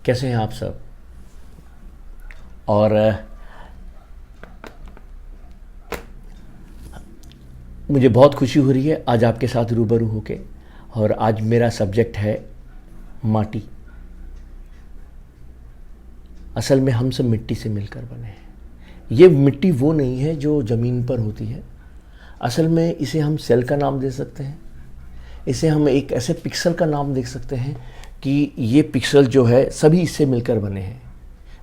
कैसे हैं आप सब। और मुझे बहुत खुशी हो रही है आज आपके साथ रूबरू होके। और आज मेरा सब्जेक्ट है माटी। असल में हम सब मिट्टी से मिलकर बने हैं। ये मिट्टी वो नहीं है जो ज़मीन पर होती है। असल में इसे हम सेल का नाम दे सकते हैं। इसे हम एक ऐसे पिक्सल का नाम दे सकते हैं कि ये पिक्सल जो है सभी इससे मिलकर बने हैं।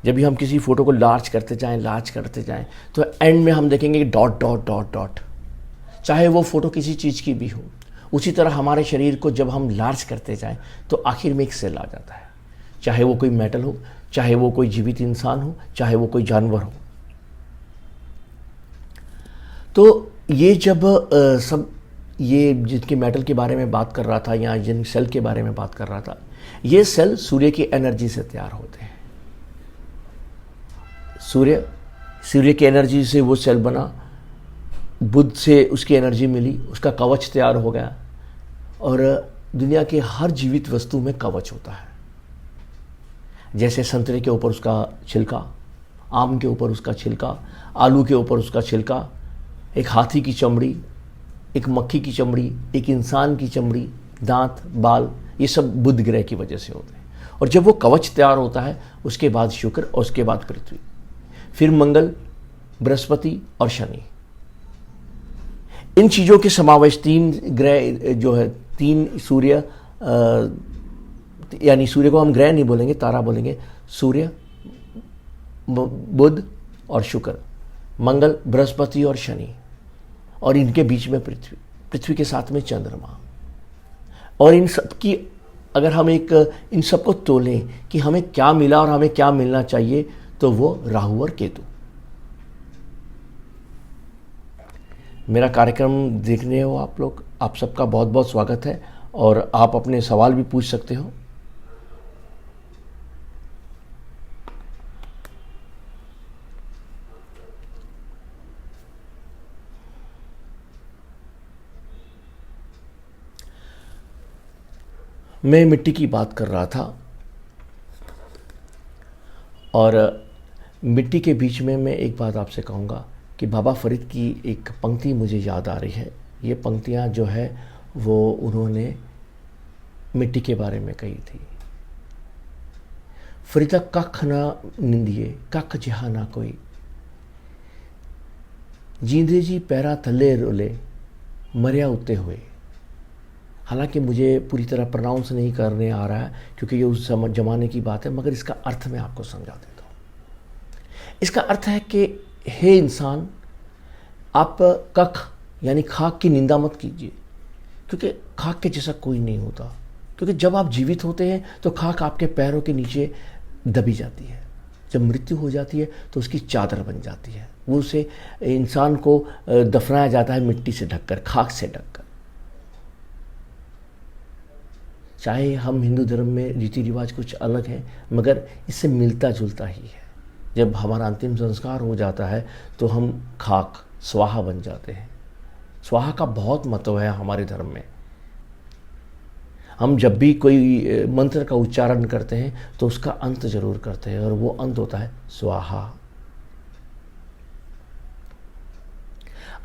जब भी हम किसी फ़ोटो को लार्ज करते जाएं तो एंड में हम देखेंगे डॉट डॉट डॉट डॉट। चाहे वो फ़ोटो किसी चीज़ की भी हो, उसी तरह हमारे शरीर को जब हम लार्ज करते जाएं तो आखिर में एक सेल आ जाता है। चाहे वो कोई मेटल हो, चाहे वो कोई जीवित इंसान हो, चाहे वो कोई जानवर हो। तो ये जब सब ये जिनके मेटल के बारे में बात कर रहा था या जिन सेल के बारे में बात कर रहा था, ये सेल सूर्य की एनर्जी से तैयार होते हैं। सूर्य की एनर्जी से वो सेल बना, बुध से उसकी एनर्जी मिली, उसका कवच तैयार हो गया। और दुनिया के हर जीवित वस्तु में कवच होता है। जैसे संतरे के ऊपर उसका छिलका, आम के ऊपर उसका छिलका, आलू के ऊपर उसका छिलका, एक हाथी की चमड़ी, एक मक्खी की चमड़ी, एक इंसान की चमड़ी, दांत, बाल, ये सब बुध ग्रह की वजह से होते हैं। और जब वो कवच तैयार होता है उसके बाद शुक्र और उसके बाद पृथ्वी, फिर मंगल, बृहस्पति और शनि। इन चीज़ों के समावेश तीन ग्रह जो है, तीन सूर्य, यानी सूर्य को हम ग्रह नहीं बोलेंगे, तारा बोलेंगे। सूर्य, बुध और शुक्र, मंगल, बृहस्पति और शनि, और इनके बीच में पृथ्वी के साथ में चंद्रमा। और इन सब की अगर हम इन सबको तोलें कि हमें क्या मिला और हमें क्या मिलना चाहिए, तो वो राहु और केतु। मेरा कार्यक्रम देखने हो आप लोग, आप सबका बहुत बहुत स्वागत है। और आप अपने सवाल भी पूछ सकते हो। मैं मिट्टी की बात कर रहा था और मिट्टी के बीच में मैं एक बात आपसे कहूँगा कि बाबा फरीद की एक पंक्ति मुझे याद आ रही है। ये पंक्तियाँ जो है वो उन्होंने मिट्टी के बारे में कही थी। फरीदा कख ना निंदिए, कख जिहा ना कोई, जींदे जी पैरा थले रोले, मरिया उते हुए। हालांकि मुझे पूरी तरह प्रोनाउंस नहीं करने आ रहा है क्योंकि ये उस ज़माने की बात है, मगर इसका अर्थ मैं आपको समझा देता हूँ। इसका अर्थ है कि हे इंसान, आप कख यानी खाक की निंदा मत कीजिए, क्योंकि खाक के जैसा कोई नहीं होता। क्योंकि जब आप जीवित होते हैं तो खाक आपके पैरों के नीचे दबी जाती है। जब मृत्यु हो जाती है तो उसकी चादर बन जाती है। वो उसे इंसान को दफनाया जाता है मिट्टी से ढककर, खाक से ढककर। चाहे हम हिंदू धर्म में रीति रिवाज कुछ अलग है, मगर इससे मिलता जुलता ही है। जब हमारा अंतिम संस्कार हो जाता है तो हम खाक, स्वाहा बन जाते हैं। स्वाहा का बहुत महत्व है हमारे धर्म में। हम जब भी कोई मंत्र का उच्चारण करते हैं तो उसका अंत जरूर करते हैं, और वो अंत होता है स्वाहा।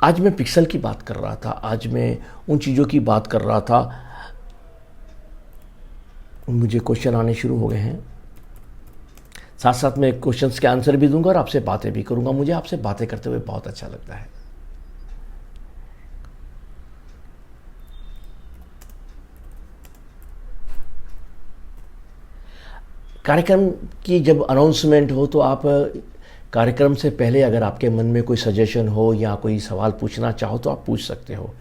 आज मैं पिक्सल की बात कर रहा था, आज मैं उन चीज़ों की बात कर रहा था। मुझे क्वेश्चन आने शुरू हो गए हैं, साथ साथ मैं क्वेश्चंस के आंसर भी दूंगा और आपसे बातें भी करूंगा। मुझे आपसे बातें करते हुए बहुत अच्छा लगता है। कार्यक्रम की जब अनाउंसमेंट हो तो आप कार्यक्रम से पहले अगर आपके मन में कोई सजेशन हो या कोई सवाल पूछना चाहो तो आप पूछ सकते हो।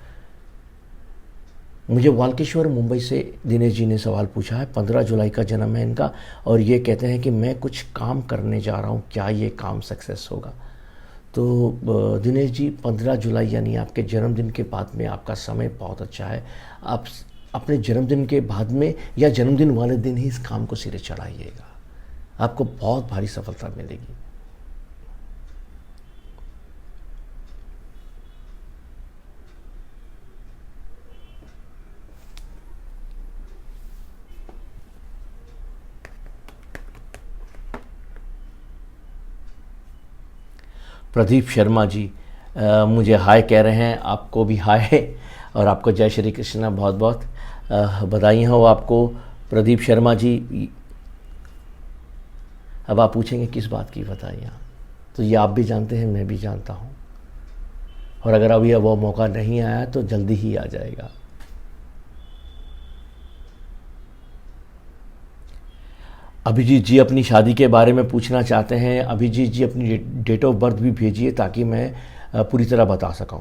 मुझे वाल्केश्वर मुंबई से दिनेश जी ने सवाल पूछा है। 15 जुलाई का जन्म है इनका, और ये कहते हैं कि मैं कुछ काम करने जा रहा हूँ, क्या ये काम सक्सेस होगा। तो दिनेश जी, 15 जुलाई यानी आपके जन्मदिन के बाद में आपका समय बहुत अच्छा है। आप अपने जन्मदिन के बाद में या जन्मदिन वाले दिन ही इस काम को सिरे चढ़ाइएगा, आपको बहुत भारी सफलता मिलेगी। प्रदीप शर्मा जी मुझे हाय कह रहे हैं, आपको भी हाय और आपको जय श्री कृष्ण, बहुत बहुत बधाई हो आपको प्रदीप शर्मा जी। अब आप पूछेंगे किस बात की बधाइयाँ, तो ये आप भी जानते हैं, मैं भी जानता हूँ, और अगर अभी वो मौका नहीं आया तो जल्दी ही आ जाएगा। अभिजीत जी अपनी शादी के बारे में पूछना चाहते हैं। अभिजीत जी अपनी डेट ऑफ बर्थ भी भेजिए ताकि मैं पूरी तरह बता सकूं।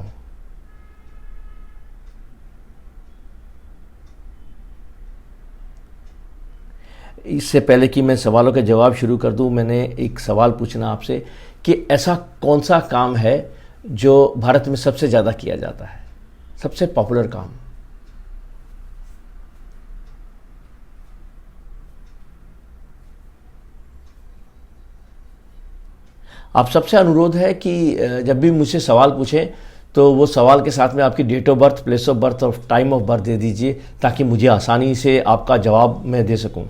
इससे पहले कि मैं सवालों के जवाब शुरू कर दूं, मैंने एक सवाल पूछना आपसे कि ऐसा कौन सा काम है जो भारत में सबसे ज़्यादा किया जाता है, सबसे पॉपुलर काम। आप सबसे अनुरोध है कि जब भी मुझसे सवाल पूछें तो वो सवाल के साथ में आपकी date of birth, place of birth और टाइम ऑफ बर्थ दे दीजिए ताकि मुझे आसानी से आपका जवाब मैं दे सकूं।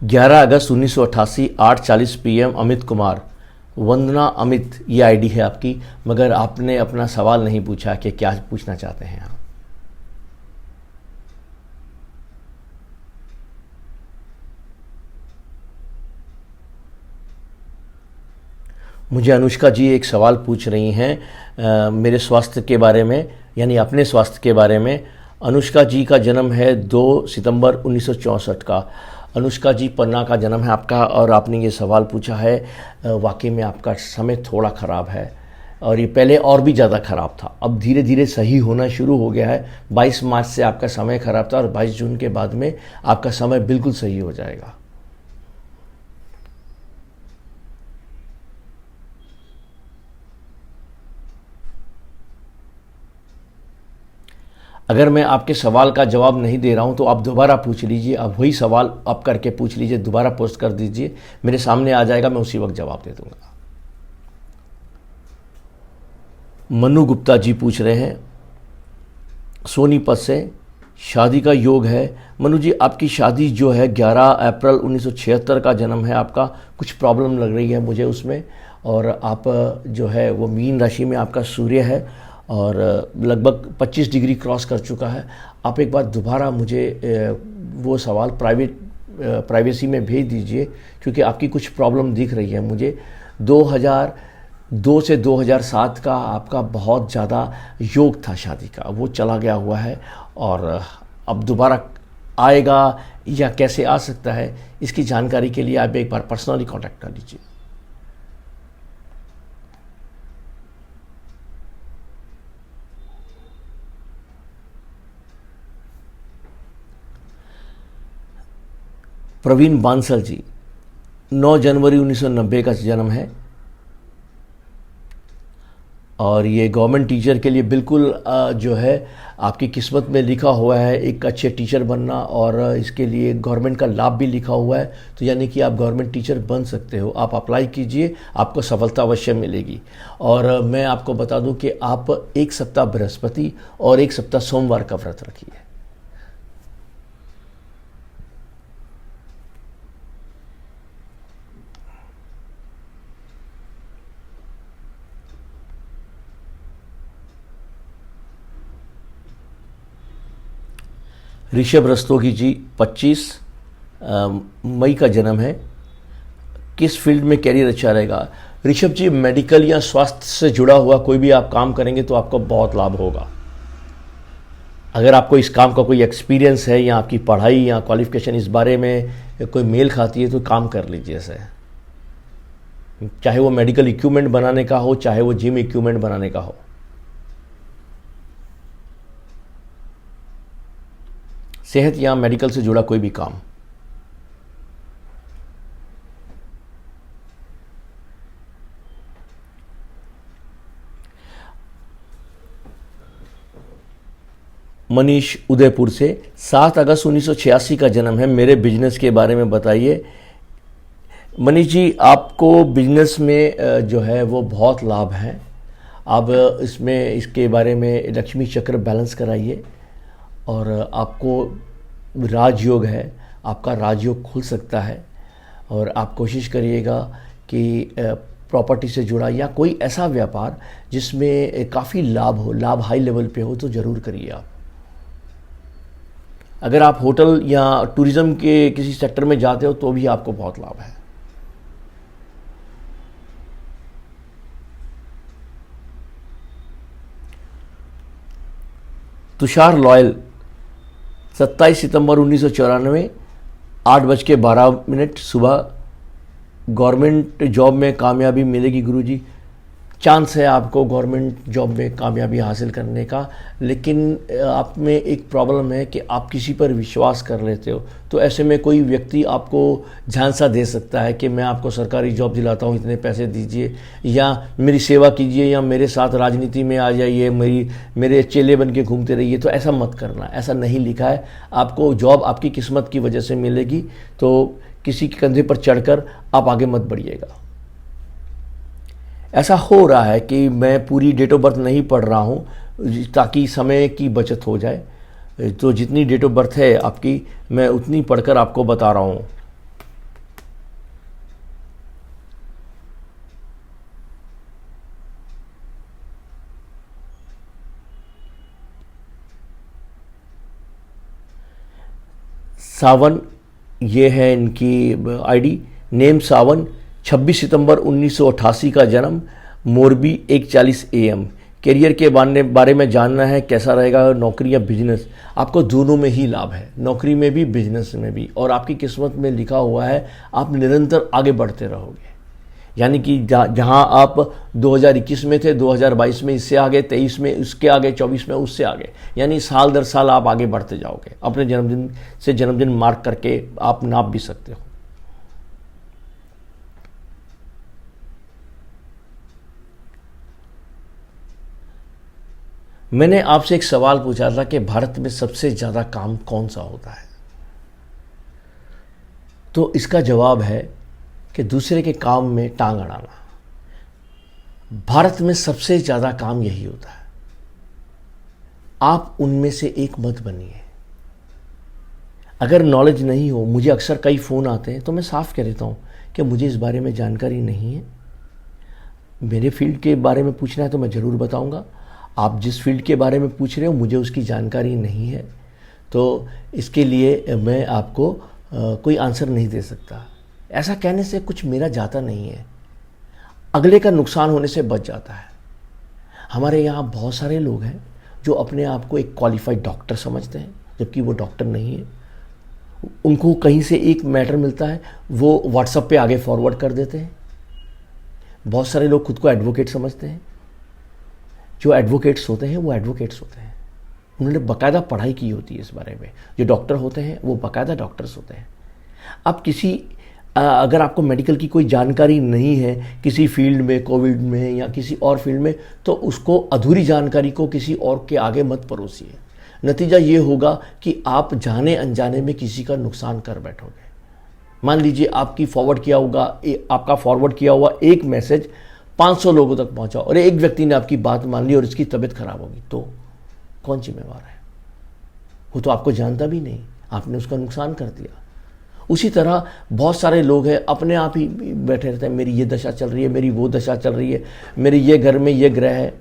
11 अगस्त 1988, 8:40 PM, अमित कुमार। वंदना अमित ये आईडी है आपकी, मगर आपने अपना सवाल नहीं पूछा कि क्या पूछना चाहते हैं आप। मुझे अनुष्का जी एक सवाल पूछ रही हैं मेरे स्वास्थ्य के बारे में, यानी अपने स्वास्थ्य के बारे में। अनुष्का जी का जन्म है 2 सितंबर 1964 का। अनुष्का जी पन्ना का जन्म है आपका, और आपने ये सवाल पूछा है। वाकई में आपका समय थोड़ा ख़राब है, और ये पहले और भी ज़्यादा ख़राब था, अब धीरे धीरे सही होना शुरू हो गया है। 22 मार्च से आपका समय ख़राब था और 22 जून के बाद में आपका समय बिल्कुल सही हो जाएगा। अगर मैं आपके सवाल का जवाब नहीं दे रहा हूं तो आप दोबारा पूछ लीजिए, अब वही सवाल आप करके पूछ लीजिए, दोबारा पोस्ट कर दीजिए, मेरे सामने आ जाएगा, मैं उसी वक्त जवाब दे दूंगा। मनु गुप्ता जी पूछ रहे हैं सोनीपत से, शादी का योग है। मनु जी आपकी शादी जो है 11 अप्रैल 1976 का जन्म है आपका, कुछ प्रॉब्लम लग रही है मुझे उसमें, और आप जो है वो मीन राशि में आपका सूर्य है और लगभग 25 डिग्री क्रॉस कर चुका है। आप एक बार दोबारा मुझे वो सवाल प्राइवेसी में भेज दीजिए, क्योंकि आपकी कुछ प्रॉब्लम दिख रही है मुझे। 2002 से 2007 का आपका बहुत ज़्यादा योग था शादी का, वो चला गया हुआ है, और अब दोबारा आएगा या कैसे आ सकता है, इसकी जानकारी के लिए आप एक बार पर्सनली कांटेक्ट कर लीजिए। प्रवीण बांसल जी 9 जनवरी 1990 का जन्म है, और ये गवर्नमेंट टीचर के लिए बिल्कुल जो है आपकी किस्मत में लिखा हुआ है एक अच्छे टीचर बनना, और इसके लिए गवर्नमेंट का लाभ भी लिखा हुआ है, तो यानी कि आप गवर्नमेंट टीचर बन सकते हो। आप अप्लाई कीजिए, आपको सफलता अवश्य मिलेगी। और मैं आपको बता दूं कि आप एक सप्ताह बृहस्पति और एक सप्ताह सोमवार का व्रत रखिए। ऋषभ रस्तोगी जी 25 मई का जन्म है, किस फील्ड में कैरियर अच्छा रहेगा। ऋषभ जी मेडिकल या स्वास्थ्य से जुड़ा हुआ कोई भी आप काम करेंगे तो आपको बहुत लाभ होगा। अगर आपको इस काम का कोई एक्सपीरियंस है या आपकी पढ़ाई या क्वालिफिकेशन इस बारे में कोई मेल खाती है तो काम कर लीजिए इसे, चाहे वो मेडिकल इक्विपमेंट बनाने का हो, चाहे वो जिम इक्विपमेंट बनाने का हो। सेहत या मेडिकल से जुड़ा कोई भी काम। मनीष उदयपुर से, 7 अगस्त 1986 का जन्म है। मेरे बिजनेस के बारे में बताइए। मनीष जी, आपको बिजनेस में जो है वो बहुत लाभ है। आप इसमें इसके बारे में लक्ष्मी चक्र बैलेंस कराइए और आपको राजयोग है, आपका राजयोग खुल सकता है। और आप कोशिश करिएगा कि प्रॉपर्टी से जुड़ा या कोई ऐसा व्यापार जिसमें काफ़ी लाभ हो, लाभ हाई लेवल पे हो, तो ज़रूर करिए आप। अगर आप होटल या टूरिज़्म के किसी सेक्टर में जाते हो तो भी आपको बहुत लाभ है। तुषार लॉयल, 27 सितंबर 1994, 8:12 सुबह। गवर्नमेंट जॉब में कामयाबी मिलेगी गुरुजी। चांस है आपको गवर्नमेंट जॉब में कामयाबी हासिल करने का, लेकिन आप में एक प्रॉब्लम है कि आप किसी पर विश्वास कर लेते हो। तो ऐसे में कोई व्यक्ति आपको झांसा दे सकता है कि मैं आपको सरकारी जॉब दिलाता हूँ, इतने पैसे दीजिए, या मेरी सेवा कीजिए, या मेरे साथ राजनीति में आ जाइए, मेरे चेले बन के घूमते रहिए। तो ऐसा मत करना, ऐसा नहीं लिखा है। आपको जॉब आपकी किस्मत की वजह से मिलेगी, तो किसी के कंधे पर चढ़कर आप आगे मत बढ़िएगा। ऐसा हो रहा है कि मैं पूरी डेट ऑफ बर्थ नहीं पढ़ रहा हूँ ताकि समय की बचत हो जाए। तो जितनी डेट ऑफ बर्थ है आपकी, मैं उतनी पढ़कर आपको बता रहा हूँ। सावन, ये है इनकी आईडी, नेम सावन, 26 सितंबर 1988 का जन्म, मोरबी, 1:40 AM। करियर के बारे में जानना है, कैसा रहेगा नौकरी या बिजनेस। आपको दोनों में ही लाभ है, नौकरी में भी, बिजनेस में भी। और आपकी किस्मत में लिखा हुआ है आप निरंतर आगे बढ़ते रहोगे। यानी कि जहां आप 2021 में थे, 2022 में इससे आगे, 23 में उसके आगे, 24 में उससे आगे, यानी साल दर साल आप आगे बढ़ते जाओगे। अपने जन्मदिन से जन्मदिन मार्क करके आप नाप भी सकते हो। मैंने आपसे एक सवाल पूछा था कि भारत में सबसे ज़्यादा काम कौन सा होता है, तो इसका जवाब है कि दूसरे के काम में टांग अड़ाना। भारत में सबसे ज़्यादा काम यही होता है। आप उनमें से एक मत बनिए। अगर नॉलेज नहीं हो, मुझे अक्सर कई फ़ोन आते हैं तो मैं साफ कह देता हूँ कि मुझे इस बारे में जानकारी नहीं है। मेरे फील्ड के बारे में पूछना है तो मैं ज़रूर बताऊँगा। आप जिस फील्ड के बारे में पूछ रहे हो मुझे उसकी जानकारी नहीं है, तो इसके लिए मैं आपको कोई आंसर नहीं दे सकता। ऐसा कहने से कुछ मेरा जाता नहीं है, अगले का नुकसान होने से बच जाता है। हमारे यहाँ बहुत सारे लोग हैं जो अपने आप को एक क्वालिफाइड डॉक्टर समझते हैं, जबकि वो डॉक्टर नहीं है। उनको कहीं से एक मैटर मिलता है, वो व्हाट्सएप पे आगे फॉरवर्ड कर देते हैं। बहुत सारे लोग खुद को एडवोकेट समझते हैं। जो एडवोकेट्स होते हैं वो एडवोकेट्स होते हैं, उन्होंने बाकायदा पढ़ाई की होती है इस बारे में। जो डॉक्टर होते हैं वो बाकायदा डॉक्टर्स होते हैं। अब अगर आपको मेडिकल की कोई जानकारी नहीं है किसी फील्ड में, कोविड में या किसी और फील्ड में, तो उसको अधूरी जानकारी को किसी और के आगे मत परोसिए। नतीजा ये होगा कि आप जाने अनजाने में किसी का नुकसान कर बैठोगे। मान लीजिए आपका फॉरवर्ड किया हुआ एक मैसेज 500 लोगों तक पहुंचा और एक व्यक्ति ने आपकी बात मान ली और इसकी तबीयत खराब होगी, तो कौन जिम्मेवार है? वो तो आपको जानता भी नहीं, आपने उसका नुकसान कर दिया। उसी तरह बहुत सारे लोग हैं अपने आप ही बैठे रहते हैं, मेरी ये दशा चल रही है, मेरी वो दशा चल रही है, मेरे ये घर में ये ग्रह है।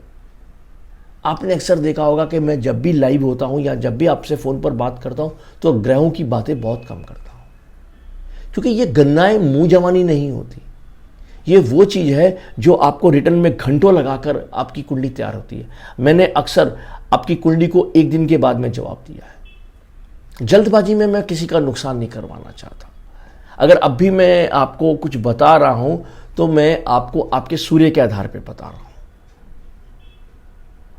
आपने अक्सर देखा होगा कि मैं जब भी लाइव होता हूँ या जब भी आपसे फ़ोन पर बात करता हूँ तो ग्रहों की बातें बहुत कम करता हूँ, क्योंकि ये गन्नाएं मुँह जवानी नहीं होती। ये वो चीज़ है जो आपको रिटर्न में घंटों लगाकर आपकी कुंडली तैयार होती है। मैंने अक्सर आपकी कुंडली को एक दिन के बाद में जवाब दिया है। जल्दबाजी में मैं किसी का नुकसान नहीं करवाना चाहता। अगर अब भी मैं आपको कुछ बता रहा हूं तो मैं आपको आपके सूर्य के आधार पर बता रहा हूं,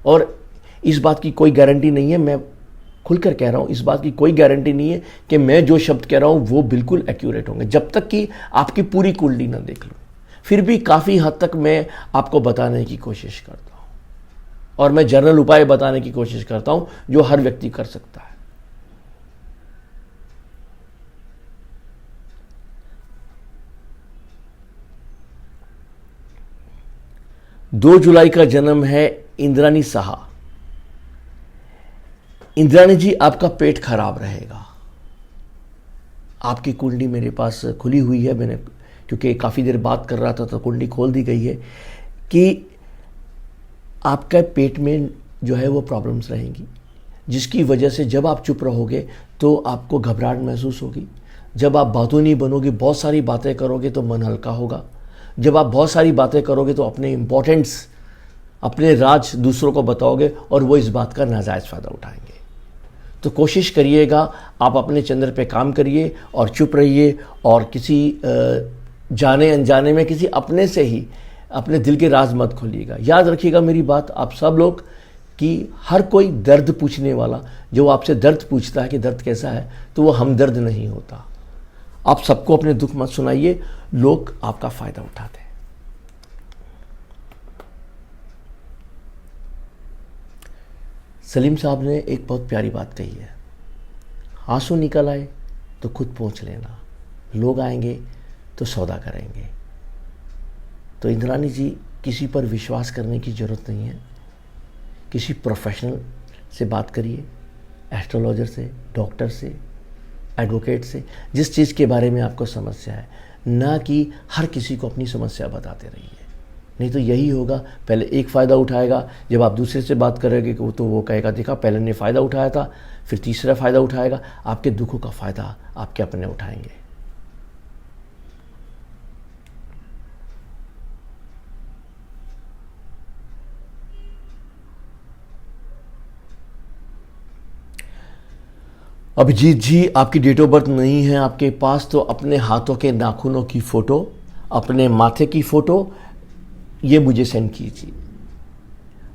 और इस बात की कोई गारंटी नहीं है, मैं खुलकर कह रहा हूं, इस बात की कोई गारंटी नहीं है कि मैं जो शब्द कह रहा हूं वो बिल्कुल एक्यूरेट होंगे, जब तक कि आपकी पूरी कुंडली ना देख लूं। फिर भी काफ़ी हद तक मैं आपको बताने की कोशिश करता हूं। और मैं जनरल उपाय बताने की कोशिश करता हूं जो हर व्यक्ति कर सकता है। 2 जुलाई का जन्म है इंद्राणी साहा। इंद्राणी जी, आपका पेट खराब रहेगा। आपकी कुंडली मेरे पास खुली हुई है, मैंने क्योंकि काफ़ी देर बात कर रहा था तो कुंडली खोल दी गई है कि आपका पेट में जो है वो प्रॉब्लम्स रहेंगी, जिसकी वजह से जब आप चुप रहोगे तो आपको घबराहट महसूस होगी। जब आप बातों नहीं बनोगे, बहुत सारी बातें करोगे तो मन हल्का होगा। जब आप बहुत सारी बातें करोगे तो अपने इम्पोर्टेंट्स, अपने राज दूसरों को बताओगे और वो इस बात का नाजायज़ फ़ायदा उठाएंगे। तो कोशिश करिएगा, आप अपने चंद्र पे काम करिए और चुप रहिए, और किसी जाने अनजाने में किसी अपने से ही अपने दिल के राज मत खोलिएगा। याद रखिएगा मेरी बात, आप सब लोग, कि हर कोई दर्द पूछने वाला जो आपसे दर्द पूछता है कि दर्द कैसा है, तो वो हमदर्द नहीं होता। आप सबको अपने दुख मत सुनाइए, लोग आपका फ़ायदा उठाते हैं। सलीम साहब ने एक बहुत प्यारी बात कही है, आंसू निकल आए तो खुद पहुँच लेना, लोग आएंगे तो सौदा करेंगे। तो इंद्राणी जी, किसी पर विश्वास करने की ज़रूरत नहीं है। किसी प्रोफेशनल से बात करिए, एस्ट्रोलॉजर से, डॉक्टर से, एडवोकेट से, जिस चीज़ के बारे में आपको समस्या है, ना कि हर किसी को अपनी समस्या बताते रहिए। नहीं तो यही होगा, पहले एक फ़ायदा उठाएगा, जब आप दूसरे से बात करेंगे तो वो कहेगा देखा पहले ने फ़ायदा उठाया था, फिर तीसरा फ़ायदा उठाएगा। आपके दुखों का फ़ायदा आपके अपने उठाएंगे। अभिजीत जी, आपकी डेट ऑफ बर्थ नहीं है आपके पास, तो अपने हाथों के नाखूनों की फ़ोटो, अपने माथे की फ़ोटो ये मुझे सेंड कीजिए,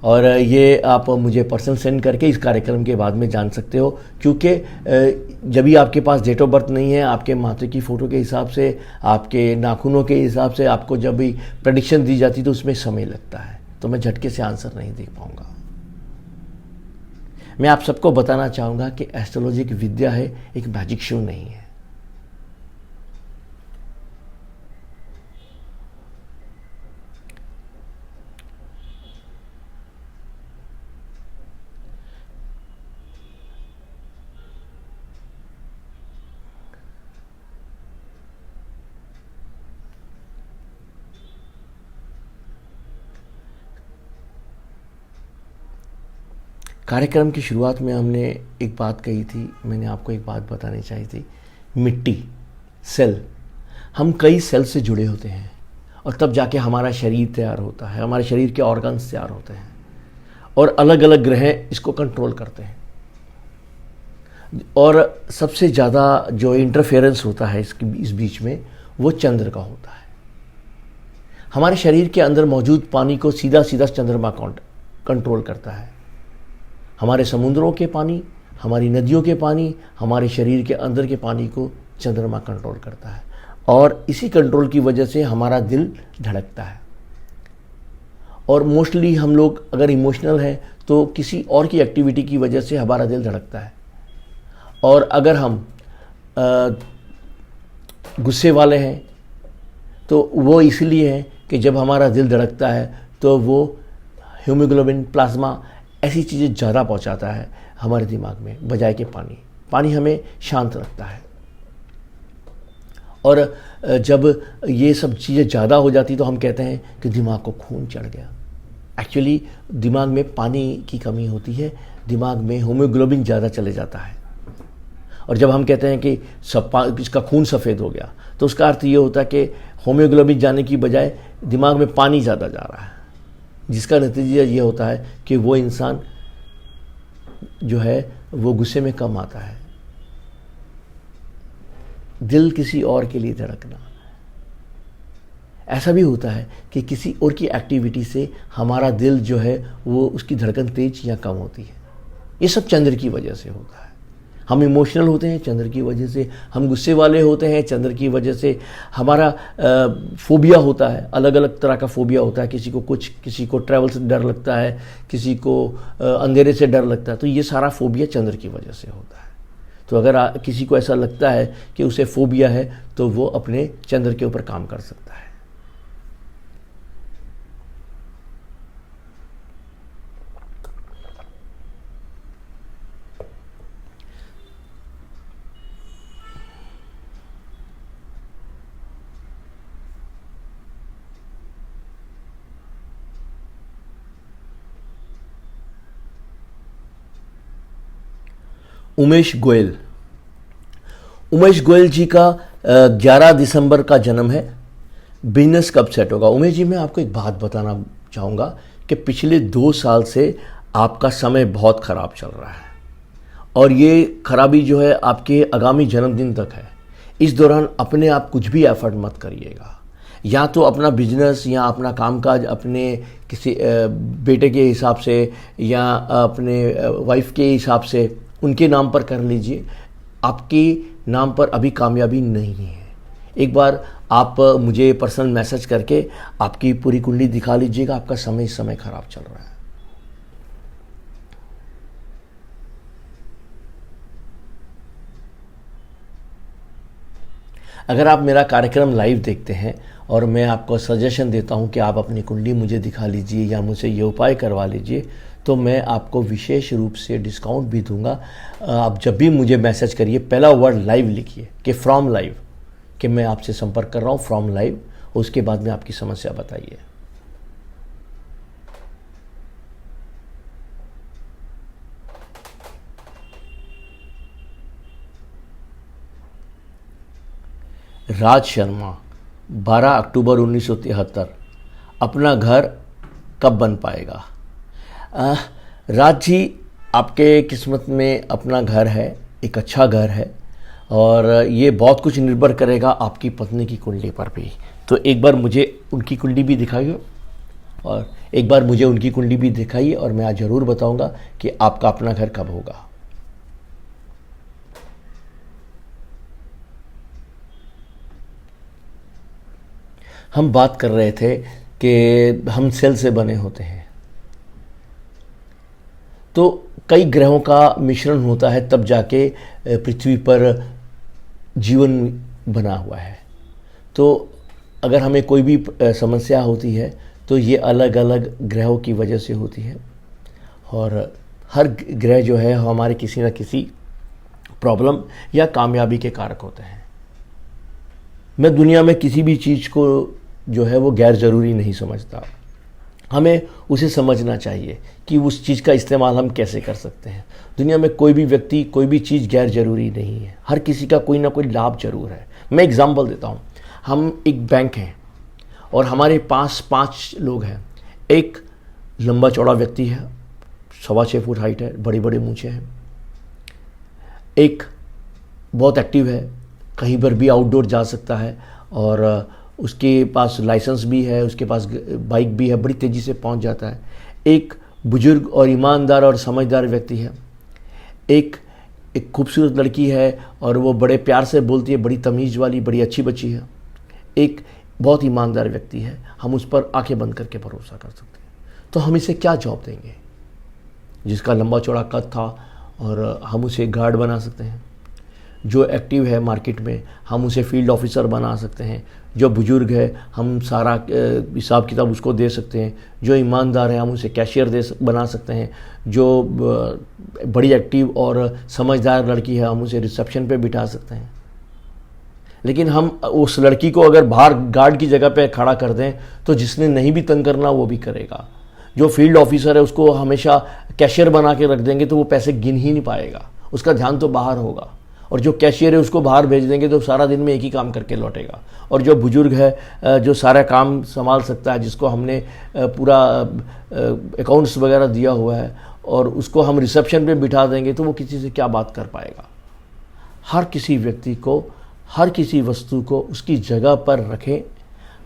और ये आप मुझे पर्सनल सेंड करके इस कार्यक्रम के बाद में जान सकते हो। क्योंकि जब भी आपके पास डेट ऑफ बर्थ नहीं है, आपके माथे की फ़ोटो के हिसाब से, आपके नाखूनों के हिसाब से आपको जब भी प्रेडिक्शन दी जाती तो उसमें समय लगता है, तो मैं झटके से आंसर नहीं दे पाऊँगा। मैं आप सबको बताना चाहूँगा कि एस्ट्रोलॉजी एक विद्या है, एक मैजिक शो नहीं है। कार्यक्रम की शुरुआत में हमने एक बात कही थी, मैंने आपको एक बात बतानी चाहिए थी, मिट्टी, सेल, हम कई सेल से जुड़े होते हैं और तब जाके हमारा शरीर तैयार होता है, हमारे शरीर के ऑर्गन्स तैयार होते हैं, और अलग अलग ग्रह इसको कंट्रोल करते हैं। और सबसे ज़्यादा जो इंटरफेरेंस होता है इस बीच में, वो चंद्र का होता है। हमारे शरीर के अंदर मौजूद पानी को सीधा सीधा चंद्रमा कंट्रोल करता है। हमारे समुद्रों के पानी, हमारी नदियों के पानी, हमारे शरीर के अंदर के पानी को चंद्रमा कंट्रोल करता है, और इसी कंट्रोल की वजह से हमारा दिल धड़कता है। और मोस्टली हम लोग अगर इमोशनल हैं तो किसी और की एक्टिविटी की वजह से हमारा दिल धड़कता है, और अगर हम गुस्से वाले हैं तो वो इसलिए है कि जब हमारा दिल धड़कता है तो वो हीमोग्लोबिन, प्लाज्मा, ऐसी चीज़ें ज़्यादा पहुंचाता है हमारे दिमाग में, बजाय के पानी। पानी हमें शांत रखता है, और जब ये सब चीज़ें ज़्यादा हो जाती तो हम कहते हैं कि दिमाग को खून चढ़ गया। एक्चुअली दिमाग में पानी की कमी होती है, दिमाग में हीमोग्लोबिन ज़्यादा चले जाता है, और जब हम कहते हैं कि इसका खून सफ़ेद हो गया तो उसका अर्थ ये होता है कि हीमोग्लोबिन जाने की बजाय दिमाग में पानी ज़्यादा जा रहा है, जिसका नतीजा ये होता है कि वो इंसान जो है वो गुस्से में कम आता है। दिल किसी और के लिए धड़कना, ऐसा भी होता है कि किसी और की एक्टिविटी से हमारा दिल जो है वो उसकी धड़कन तेज या कम होती है। ये सब चंद्र की वजह से होता है। हम इमोशनल होते हैं चंद्र की वजह से, हम गुस्से वाले होते हैं चंद्र की वजह से, हमारा फोबिया होता है, अलग अलग तरह का फोबिया होता है, किसी को ट्रैवल से डर लगता है, किसी को अंधेरे से डर लगता है, तो ये सारा फोबिया चंद्र की वजह से होता है। तो अगर किसी को ऐसा लगता है कि उसे फोबिया है तो वो अपने चंद्र के ऊपर काम कर सकता है। उमेश गोयल, उमेश गोयल जी का 11 दिसंबर का जन्म है। बिजनेस कब सेट होगा? उमेश जी, मैं आपको एक बात बताना चाहूँगा कि पिछले 2 साल से आपका समय बहुत ख़राब चल रहा है और ये खराबी जो है आपके आगामी जन्मदिन तक है। इस दौरान अपने आप कुछ भी एफर्ट मत करिएगा, या तो अपना बिजनेस या अपना कामकाज अपने किसी बेटे के हिसाब से या अपने वाइफ के हिसाब से उनके नाम पर कर लीजिए। आपके नाम पर अभी कामयाबी नहीं है। एक बार आप मुझे पर्सनल मैसेज करके आपकी पूरी कुंडली दिखा लीजिएगा। आपका समय इस समय खराब चल रहा है। अगर आप मेरा कार्यक्रम लाइव देखते हैं और मैं आपको सजेशन देता हूं कि आप अपनी कुंडली मुझे दिखा लीजिए या मुझसे ये उपाय करवा लीजिए, तो मैं आपको विशेष रूप से डिस्काउंट भी दूंगा। आप जब भी मुझे मैसेज करिए, पहला वर्ड लाइव लिखिए कि फ्रॉम लाइव, कि मैं आपसे संपर्क कर रहा हूँ फ्रॉम लाइव। उसके बाद में आपकी समस्या बताइए। राज शर्मा, 12 अक्टूबर 1973, अपना घर कब बन पाएगा? राज जी, आपके किस्मत में अपना घर है, एक अच्छा घर है, और ये बहुत कुछ निर्भर करेगा आपकी पत्नी की कुंडली पर भी। तो एक बार मुझे उनकी कुंडली भी दिखाइए और मैं आज ज़रूर बताऊंगा कि आपका अपना घर कब होगा। हम बात कर रहे थे कि हम सेल से बने होते हैं, तो कई ग्रहों का मिश्रण होता है, तब जाके पृथ्वी पर जीवन बना हुआ है। तो अगर हमें कोई भी समस्या होती है तो ये अलग अलग ग्रहों की वजह से होती है, और हर ग्रह जो है हमारे किसी न किसी प्रॉब्लम या कामयाबी के कारक होते हैं। मैं दुनिया में किसी भी चीज़ को जो है वो गैर ज़रूरी नहीं समझता। हमें उसे समझना चाहिए कि उस चीज़ का इस्तेमाल हम कैसे कर सकते हैं। दुनिया में कोई भी व्यक्ति, कोई भी चीज़ गैर ज़रूरी नहीं है। हर किसी का कोई ना कोई लाभ जरूर है। मैं एग्जांपल देता हूँ। हम एक बैंक हैं और हमारे पास 5 लोग हैं। एक लंबा चौड़ा व्यक्ति है, 6.25 फुट हाइट है, बड़ी बड़ी मूंछें हैं। एक बहुत एक्टिव है, कहीं पर भी आउटडोर जा सकता है और उसके पास लाइसेंस भी है, उसके पास बाइक भी है, बड़ी तेज़ी से पहुंच जाता है। एक बुजुर्ग और ईमानदार और समझदार व्यक्ति है। एक खूबसूरत लड़की है और वो बड़े प्यार से बोलती है, बड़ी तमीज़ वाली, बड़ी अच्छी बच्ची है। एक बहुत ईमानदार व्यक्ति है, हम उस पर आंखें बंद करके भरोसा कर सकते हैं। तो हम इसे क्या जॉब देंगे? जिसका लंबा चौड़ा कद था और हम उसे गार्ड बना सकते हैं। जो एक्टिव है मार्केट में, हम उसे फील्ड ऑफिसर बना सकते हैं। जो बुजुर्ग है, हम सारा हिसाब किताब उसको दे सकते हैं। जो ईमानदार है, हम उसे कैशियर बना सकते हैं। जो बड़ी एक्टिव और समझदार लड़की है, हम उसे रिसेप्शन पे बिठा सकते हैं। लेकिन हम उस लड़की को अगर बाहर गार्ड की जगह पे खड़ा कर दें तो जिसने नहीं भी तंग करना वो भी करेगा। जो फील्ड ऑफिसर है उसको हमेशा कैशियर बना के रख देंगे तो वो पैसे गिन ही नहीं पाएगा, उसका ध्यान तो बाहर होगा। और जो कैशियर है उसको बाहर भेज देंगे तो सारा दिन में एक ही काम करके लौटेगा। और जो बुजुर्ग है, जो सारा काम संभाल सकता है, जिसको हमने पूरा अकाउंट्स वगैरह दिया हुआ है, और उसको हम रिसेप्शन पे बिठा देंगे तो वो किसी से क्या बात कर पाएगा। हर किसी व्यक्ति को, हर किसी वस्तु को उसकी जगह पर रखें।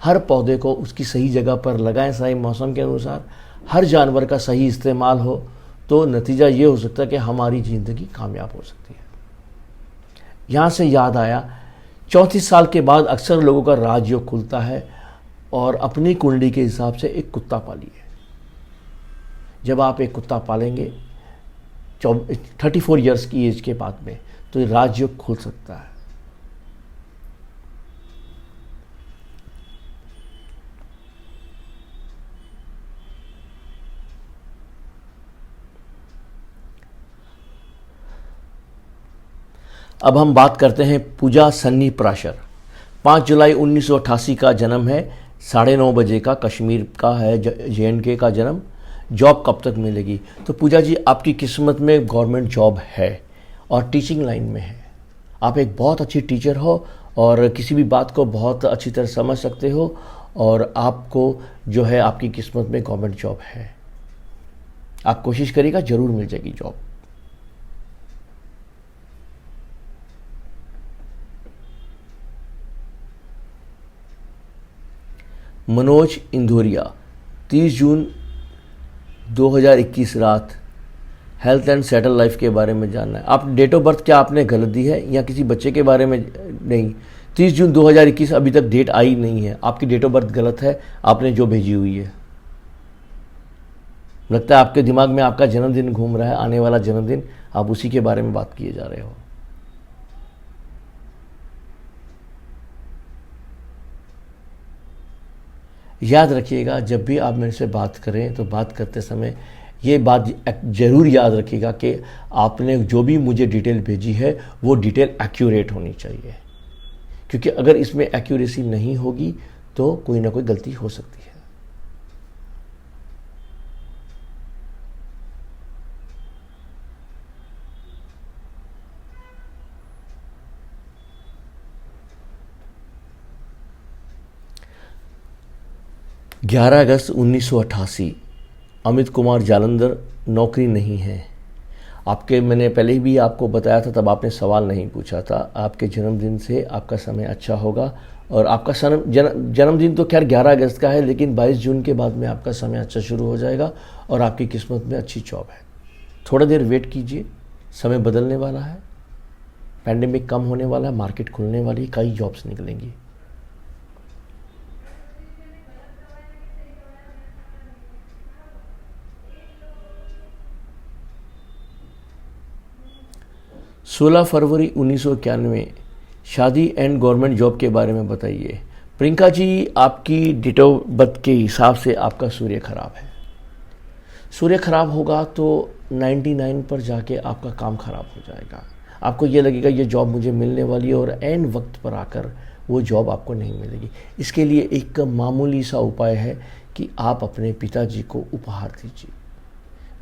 हर पौधे को उसकी सही जगह पर लगाएं, सही मौसम के अनुसार। हर जानवर का सही इस्तेमाल हो तो नतीजा ये हो सकता है कि हमारी ज़िंदगी कामयाब हो सकती है। यहाँ से याद आया, 34 साल के बाद अक्सर लोगों का राजयोग खुलता है और अपनी कुंडली के हिसाब से एक कुत्ता पालिए। जब आप एक कुत्ता पालेंगे 34 ईयर्स की एज के बाद में, तो राजयोग खुल सकता है। अब हम बात करते हैं पूजा सन्नी पराशर। 5 जुलाई 1988 का जन्म है, 9:30 बजे का, कश्मीर का है, JNK का जन्म। जॉब कब तक मिलेगी? तो पूजा जी, आपकी किस्मत में गवर्नमेंट जॉब है और टीचिंग लाइन में है। आप एक बहुत अच्छी टीचर हो और किसी भी बात को बहुत अच्छी तरह समझ सकते हो, और आपको जो है आपकी किस्मत में गवर्नमेंट जॉब है। आप कोशिश करिएगा, ज़रूर मिल जाएगी जॉब। मनोज इंदौरिया, 30 जून 2021 रात, हेल्थ एंड सेटल लाइफ के बारे में जानना है। आप डेट ऑफ बर्थ क्या आपने गलत दी है या किसी बच्चे के बारे में? नहीं, 30 जून 2021 अभी तक डेट आई नहीं है, आपकी डेट ऑफ बर्थ गलत है, आपने जो भेजी हुई है। लगता है आपके दिमाग में आपका जन्मदिन घूम रहा है, आने वाला जन्मदिन, आप उसी के बारे में बात किए जा रहे हो। याद रखिएगा, जब भी आप मेरे से बात करें तो बात करते समय ये बात ज़रूर याद रखिएगा कि आपने जो भी मुझे डिटेल भेजी है वो डिटेल एक्यूरेट होनी चाहिए, क्योंकि अगर इसमें एक्यूरेसी नहीं होगी तो कोई ना कोई गलती हो सकती है। ग्यारह अगस्त 1988, अमित कुमार जालंधर, नौकरी नहीं है। आपके, मैंने पहले भी आपको बताया था, तब आपने सवाल नहीं पूछा था। आपके जन्मदिन से आपका समय अच्छा होगा, और आपका जन्मदिन तो खैर 11 अगस्त का है, लेकिन 22 जून के बाद में आपका समय अच्छा शुरू हो जाएगा और आपकी किस्मत में अच्छी जॉब है। थोड़ा देर वेट कीजिए, समय बदलने वाला है, पैंडेमिक कम होने वाला है, मार्केट खुलने वाली है, कई जॉब्स निकलेंगी। सोलह फरवरी 1991, शादी एंड गवर्नमेंट जॉब के बारे में बताइए। प्रियंका जी, आपकी डेट ऑफ बर्थ के हिसाब से आपका सूर्य खराब है। सूर्य खराब होगा तो 99 पर जाके आपका काम खराब हो जाएगा। आपको ये लगेगा ये जॉब मुझे मिलने वाली है, और एन वक्त पर आकर वो जॉब आपको नहीं मिलेगी। इसके लिए एक मामूली सा उपाय है कि आप अपने पिताजी को उपहार दीजिए।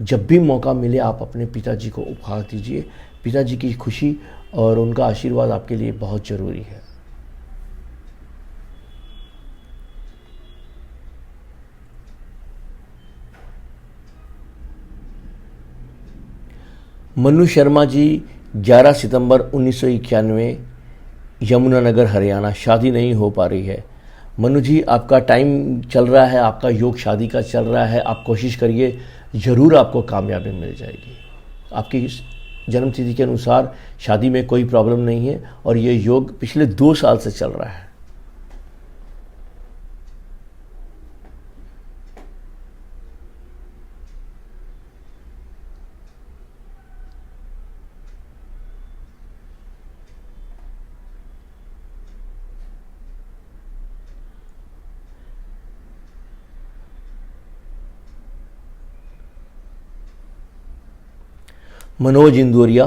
जब भी मौका मिले आप अपने पिताजी को उपहार दीजिए। पिताजी की खुशी और उनका आशीर्वाद आपके लिए बहुत ज़रूरी है। मनु शर्मा जी, 11 सितंबर 1991, यमुनानगर, हरियाणा, शादी नहीं हो पा रही है। मनु जी, आपका टाइम चल रहा है, आपका योग शादी का चल रहा है, आप कोशिश करिए, ज़रूर आपको कामयाबी मिल जाएगी। आपकी जन्मतिथि के अनुसार शादी में कोई प्रॉब्लम नहीं है, और ये योग पिछले 2 साल से चल रहा है। मनोज इंदौरिया,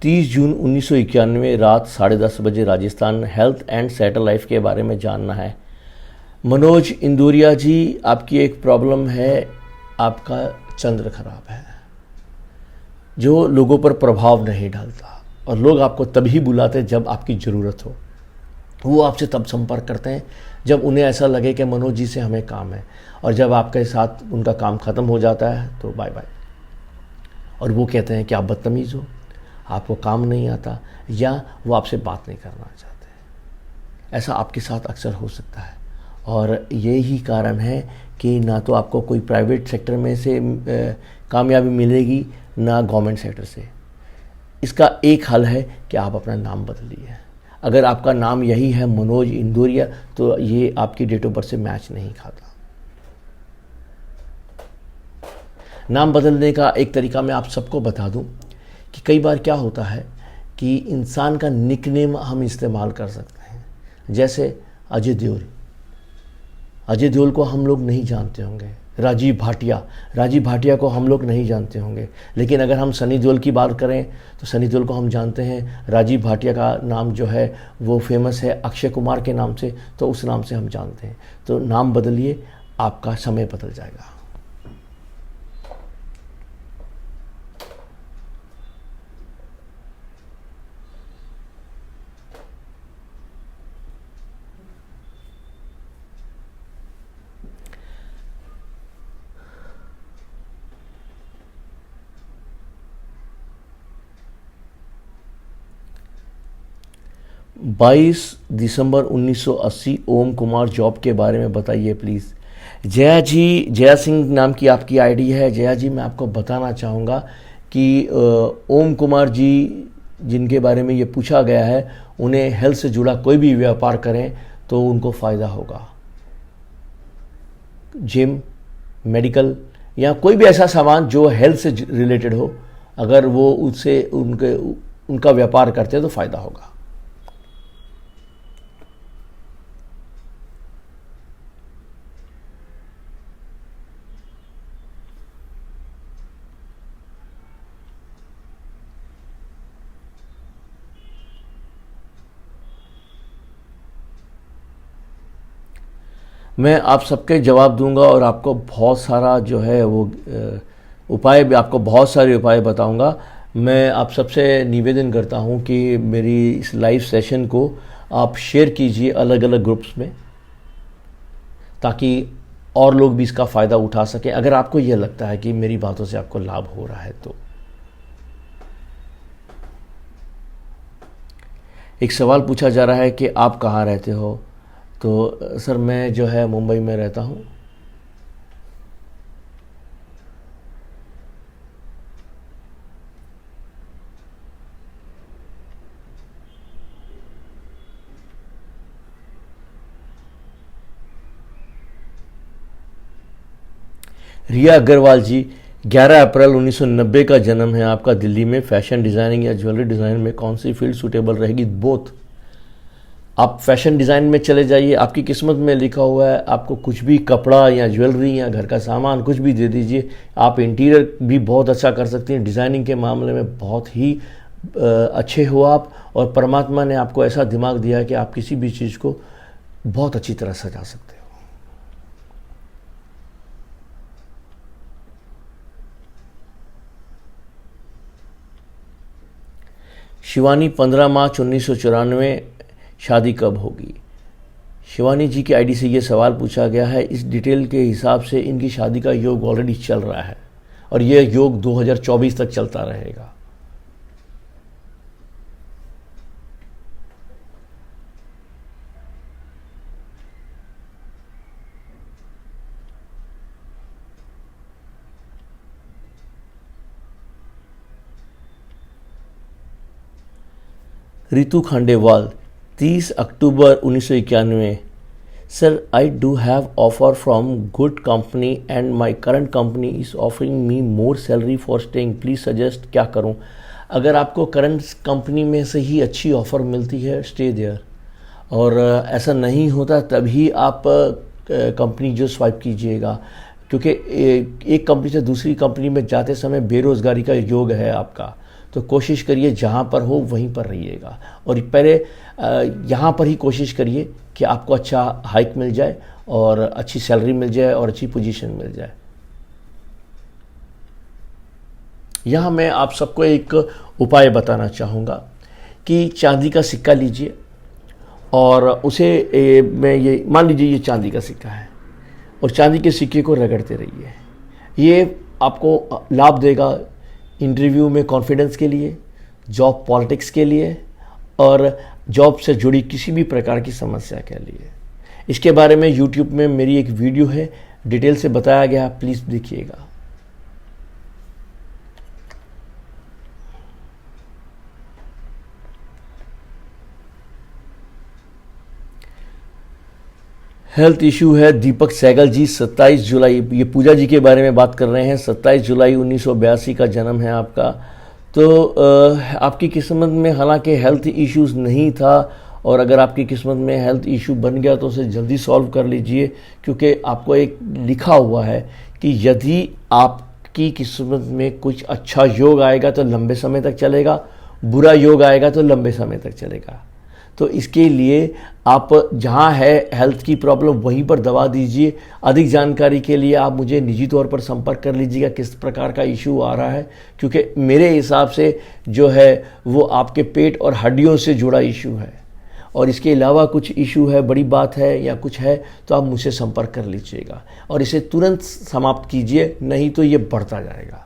30 जून 1991 रात 10:30 बजे, Rajasthan, health and settle life के बारे में जानना है। मनोज इंदौरिया जी, आपकी एक प्रॉब्लम है, आपका चंद्र खराब है, जो लोगों पर प्रभाव नहीं डालता, और लोग आपको तभी बुलाते जब आपकी ज़रूरत हो। वो आपसे तब संपर्क करते हैं जब उन्हें ऐसा लगे कि मनोज जी से हमें काम है, और जब आपके साथ उनका काम ख़त्म हो जाता है तो बाय बाय। और वो कहते हैं कि आप बदतमीज़ हो, आपको काम नहीं आता, या वो आपसे बात नहीं करना चाहते। ऐसा आपके साथ अक्सर हो सकता है, और यही कारण है कि ना तो आपको कोई प्राइवेट सेक्टर में से कामयाबी मिलेगी, ना गवर्नमेंट सेक्टर से। इसका एक हल है कि आप अपना नाम बदलिए। अगर आपका नाम यही है मनोज इंदौरिया, तो ये आपकी डेट ऑफ बर्थ से मैच नहीं खाता। नाम बदलने का एक तरीका मैं आप सबको बता दूं कि कई बार क्या होता है कि इंसान का निकनेम हम इस्तेमाल कर सकते हैं। जैसे अजय देओल, अजय देओल को हम लोग नहीं जानते होंगे। राजीव भाटिया को हम लोग नहीं जानते होंगे, लेकिन अगर हम सनी देओल की बात करें तो सनी देओल को हम जानते हैं। राजीव भाटिया का नाम जो है वो फेमस है अक्षय कुमार के नाम से, तो उस नाम से हम जानते हैं। तो नाम बदलिए, आपका समय बदल जाएगा। बाईस दिसंबर 1980 ओम कुमार जॉब के बारे में बताइए प्लीज़। जया जी, जया सिंह नाम की आपकी आईडी है। जया जी, मैं आपको बताना चाहूँगा कि ओम कुमार जी जिनके बारे में ये पूछा गया है, उन्हें हेल्थ से जुड़ा कोई भी व्यापार करें तो उनको फ़ायदा होगा। जिम, मेडिकल या कोई भी ऐसा सामान जो हेल्थ से रिलेटेड हो, अगर वो उससे उनका व्यापार करते हैं तो फ़ायदा होगा। मैं आप सबके जवाब दूंगा और आपको बहुत सारा जो है वो उपाय भी, आपको बहुत सारे उपाय बताऊंगा। मैं आप सबसे निवेदन करता हूं कि मेरी इस लाइव सेशन को आप शेयर कीजिए अलग अलग ग्रुप्स में, ताकि और लोग भी इसका फ़ायदा उठा सकें। अगर आपको यह लगता है कि मेरी बातों से आपको लाभ हो रहा है तो। एक सवाल पूछा जा रहा है कि आप कहाँ रहते हो, तो सर मैं जो है मुंबई में रहता हूँ। रिया अग्रवाल जी, 11 अप्रैल 1990 का जन्म है आपका, दिल्ली में। फैशन डिज़ाइनिंग या ज्वेलरी डिज़ाइन में कौन सी फील्ड सूटेबल रहेगी? बोथ। आप फैशन डिज़ाइन में चले जाइए, आपकी किस्मत में लिखा हुआ है। आपको कुछ भी कपड़ा या ज्वेलरी या घर का सामान कुछ भी दे दीजिए। आप इंटीरियर भी बहुत अच्छा कर सकते हैं। डिज़ाइनिंग के मामले में बहुत ही अच्छे हो आप, और परमात्मा ने आपको ऐसा दिमाग दिया है कि आप किसी भी चीज़ को बहुत अच्छी तरह सजा सकते हो। शिवानी, 15 मार्च 1994, शादी कब होगी? शिवानी जी की आईडी से ये सवाल पूछा गया है। इस डिटेल के हिसाब से इनकी शादी का योग ऑलरेडी चल रहा है और यह योग 2024 तक चलता रहेगा। रितु खांडेवाल, 30 अक्टूबर 1991। Sir, I do have offer from good company and my current company is offering me more salary for staying, please suggest क्या करूं? अगर आपको करंट कंपनी में से ही अच्छी ऑफर मिलती है, स्टे देयर। और ऐसा नहीं होता तभी आप कंपनी जो स्वाइप कीजिएगा, क्योंकि एक कंपनी से दूसरी कंपनी में जाते समय बेरोज़गारी का योग है आपका। तो कोशिश करिए जहाँ पर हो वहीं पर रहिएगा, और पहले यहाँ पर ही कोशिश करिए कि आपको अच्छा हाइक मिल जाए और अच्छी सैलरी मिल जाए और अच्छी पोजीशन मिल जाए। यहाँ मैं आप सबको एक उपाय बताना चाहूँगा कि चांदी का सिक्का लीजिए और उसे मैं ये मान लीजिए ये चांदी का सिक्का है, और चांदी के सिक्के को रगड़ते रहिए। ये आपको लाभ देगा इंटरव्यू में कॉन्फिडेंस के लिए, जॉब पॉलिटिक्स के लिए, और जॉब से जुड़ी किसी भी प्रकार की समस्या के लिए। इसके बारे में यूट्यूब में मेरी एक वीडियो है, डिटेल से बताया गया, प्लीज़ देखिएगा। हेल्थ इशू है दीपक सहगल जी, 27 जुलाई, ये पूजा जी के बारे में बात कर रहे हैं। 27 जुलाई 1982 का जन्म है आपका। तो आपकी किस्मत में हालांकि हेल्थ इश्यूज नहीं था, और अगर आपकी किस्मत में हेल्थ इशू बन गया तो उसे जल्दी सॉल्व कर लीजिए, क्योंकि आपको एक लिखा हुआ है कि यदि आपकी किस्मत में कुछ अच्छा योग आएगा तो लंबे समय तक चलेगा, बुरा योग आएगा तो लंबे समय तक चलेगा। तो इसके लिए आप जहाँ है हेल्थ की प्रॉब्लम वहीं पर दवा दीजिए। अधिक जानकारी के लिए आप मुझे निजी तौर पर संपर्क कर लीजिएगा किस प्रकार का इशू आ रहा है, क्योंकि मेरे हिसाब से जो है वो आपके पेट और हड्डियों से जुड़ा इशू है, और इसके अलावा कुछ इशू है, बड़ी बात है या कुछ है, तो आप मुझसे संपर्क कर लीजिएगा और इसे तुरंत समाप्त कीजिए, नहीं तो ये बढ़ता जाएगा।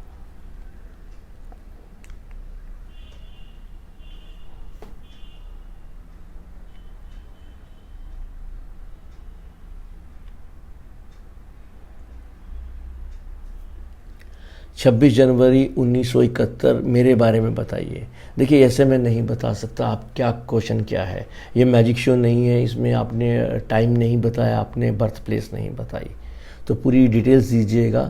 26 जनवरी 1971 मेरे बारे में बताइए। देखिए, ऐसे मैं नहीं बता सकता। आप क्या क्वेश्चन क्या है, ये मैजिक शो नहीं है, इसमें आपने टाइम नहीं बताया, आपने बर्थ प्लेस नहीं बताई, तो पूरी डिटेल्स दीजिएगा।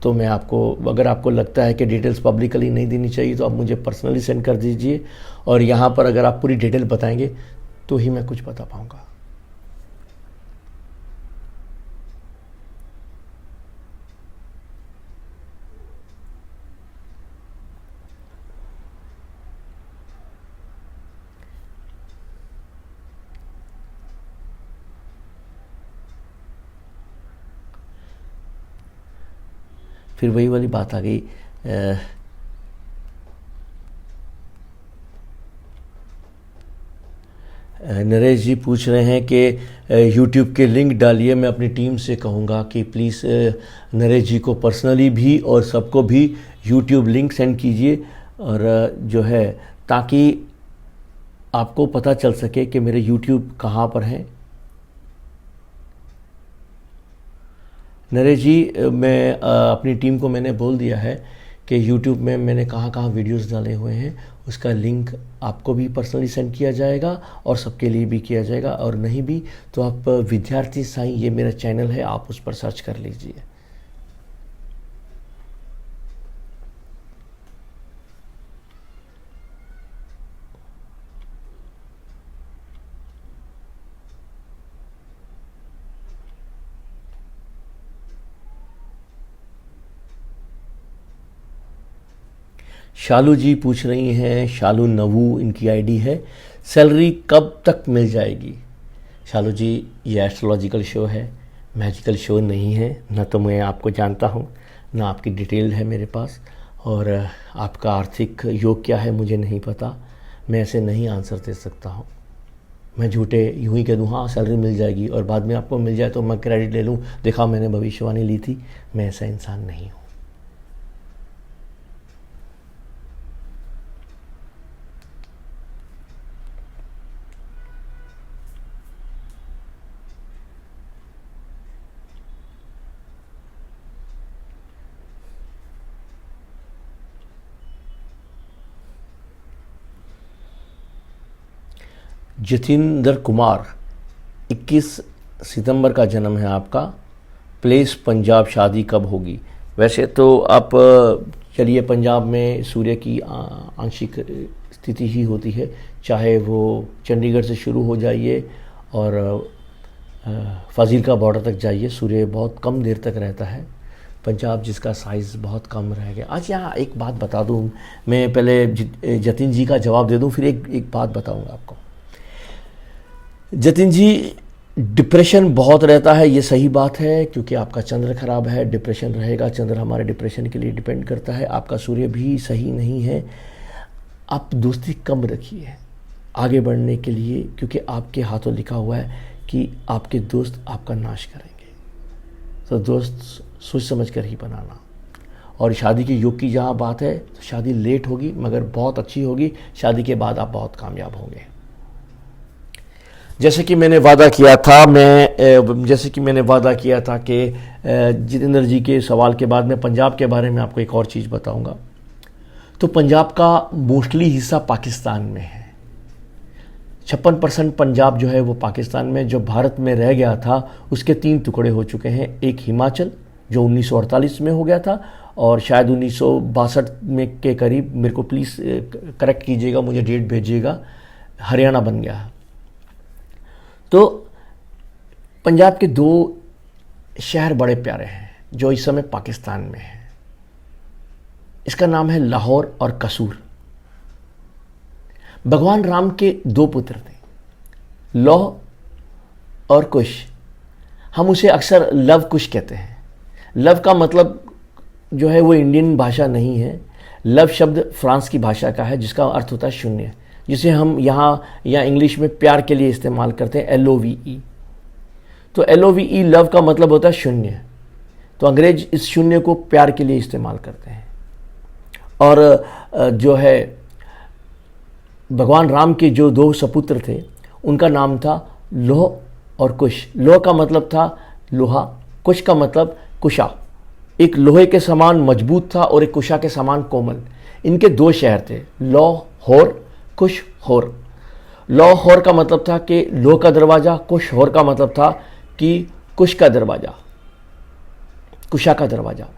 तो मैं आपको, अगर आपको लगता है कि डिटेल्स पब्लिकली नहीं देनी चाहिए तो आप मुझे पर्सनली सेंड कर दीजिए, और यहाँ पर अगर आप पूरी डिटेल बताएंगे तो ही मैं कुछ बता पाऊँगा। फिर वही वाली बात आ गई। नरेश जी पूछ रहे हैं कि यूट्यूब के लिंक डालिए। मैं अपनी टीम से कहूँगा कि प्लीज़ नरेश जी को पर्सनली भी और सबको भी यूट्यूब लिंक सेंड कीजिए, और जो है ताकि आपको पता चल सके कि मेरे यूट्यूब कहाँ पर हैं। नरेश जी, मैं अपनी टीम को मैंने बोल दिया है कि YouTube में मैंने कहाँ कहाँ वीडियोस डाले हुए हैं, उसका लिंक आपको भी पर्सनली सेंड किया जाएगा और सबके लिए भी किया जाएगा, और नहीं भी तो आप विद्यार्थी साईं, ये मेरा चैनल है, आप उस पर सर्च कर लीजिए। शालू जी पूछ रही हैं, शालू नवू इनकी आईडी है, सैलरी कब तक मिल जाएगी? शालू जी, ये एस्ट्रोलॉजिकल शो है, मैजिकल शो नहीं है। न तो मैं आपको जानता हूँ, ना आपकी डिटेल है मेरे पास, और आपका आर्थिक योग क्या है मुझे नहीं पता। मैं ऐसे नहीं आंसर दे सकता हूँ। मैं झूठे यूँ ही कह दूँ हाँ सैलरी मिल जाएगी और बाद में आपको मिल जाए तो मैं क्रेडिट ले लूँ, देखा मैंने भविष्यवाणी ली थी। मैं ऐसा इंसान नहीं हूँ। जतिंदर कुमार, 21 सितंबर का जन्म है आपका, प्लेस पंजाब, शादी कब होगी? वैसे तो आप चलिए, पंजाब में सूर्य की आंशिक स्थिति ही होती है, चाहे वो चंडीगढ़ से शुरू हो जाइए और फाजिलका बॉर्डर तक जाइए, सूर्य बहुत कम देर तक रहता है। पंजाब जिसका साइज़ बहुत कम रह गया। आज यहाँ एक बात बता दूँ, मैं पहले जतिन जी का जवाब दे दूँ, फिर एक बात बताऊँगा आपको। जतिन जी, डिप्रेशन बहुत रहता है, ये सही बात है, क्योंकि आपका चंद्र खराब है, डिप्रेशन रहेगा। चंद्र हमारे डिप्रेशन के लिए डिपेंड करता है। आपका सूर्य भी सही नहीं है। आप दोस्ती कम रखिए आगे बढ़ने के लिए, क्योंकि आपके हाथों लिखा हुआ है कि आपके दोस्त आपका नाश करेंगे। तो दोस्त सोच समझ कर ही बनाना। और शादी के योग की जहाँ बात है, तो शादी लेट होगी मगर बहुत अच्छी होगी। शादी के बाद आप बहुत कामयाब होंगे। जैसे कि मैंने वादा किया था कि जितेंद्र जी के सवाल के बाद मैं पंजाब के बारे में आपको एक और चीज़ बताऊंगा। तो पंजाब का मोस्टली हिस्सा पाकिस्तान में है। 56% पंजाब जो है वो पाकिस्तान में, जो भारत में रह गया था उसके 3 टुकड़े हो चुके हैं। एक हिमाचल जो 1948 में हो गया था, और शायद 1962 में के करीब, मेरे को प्लीज़ करेक्ट कीजिएगा, मुझे डेट भेजिएगा, हरियाणा बन गया। तो पंजाब के 2 शहर बड़े प्यारे हैं जो इस समय पाकिस्तान में है। इसका नाम है लाहौर और कसूर। भगवान राम के 2 पुत्र थे, लौह और कुश। हम उसे अक्सर लव कुश कहते हैं। लव का मतलब जो है वो इंडियन भाषा नहीं है। लव शब्द फ्रांस की भाषा का है जिसका अर्थ होता है शून्य, जिसे हम यहाँ या इंग्लिश में प्यार के लिए इस्तेमाल करते हैं, LOVE। तो LOVE लव का मतलब होता है शून्य। तो अंग्रेज इस शून्य को प्यार के लिए इस्तेमाल करते हैं। और जो है भगवान राम के जो 2 सपुत्र थे उनका नाम था लोह और कुश। लोह का मतलब था लोहा, कुश का मतलब कुशा। एक लोहे के समान मजबूत था और एक कुशा के समान कोमल। इनके 2 शहर थे, लाहौर, कुश होर। लाहौर का मतलब था कि लोह का दरवाज़ा, कुश होर का मतलब था कि कुश का दरवाज़ा, कुशा का दरवाज़ा।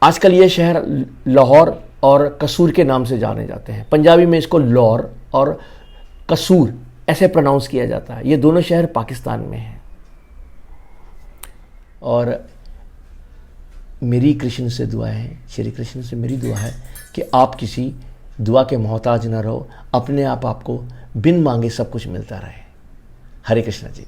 आजकल ये शहर लाहौर और कसूर के नाम से जाने जाते हैं। पंजाबी में इसको लाहौर और कसूर ऐसे प्रोनाउंस किया जाता है। ये दोनों शहर पाकिस्तान में हैं। और मेरी कृष्ण से दुआ है, श्री कृष्ण से मेरी दुआ है कि आप किसी दुआ के मोहताज न रहो, अपने आप आपको बिन मांगे सब कुछ मिलता रहे। हरे कृष्ण जी।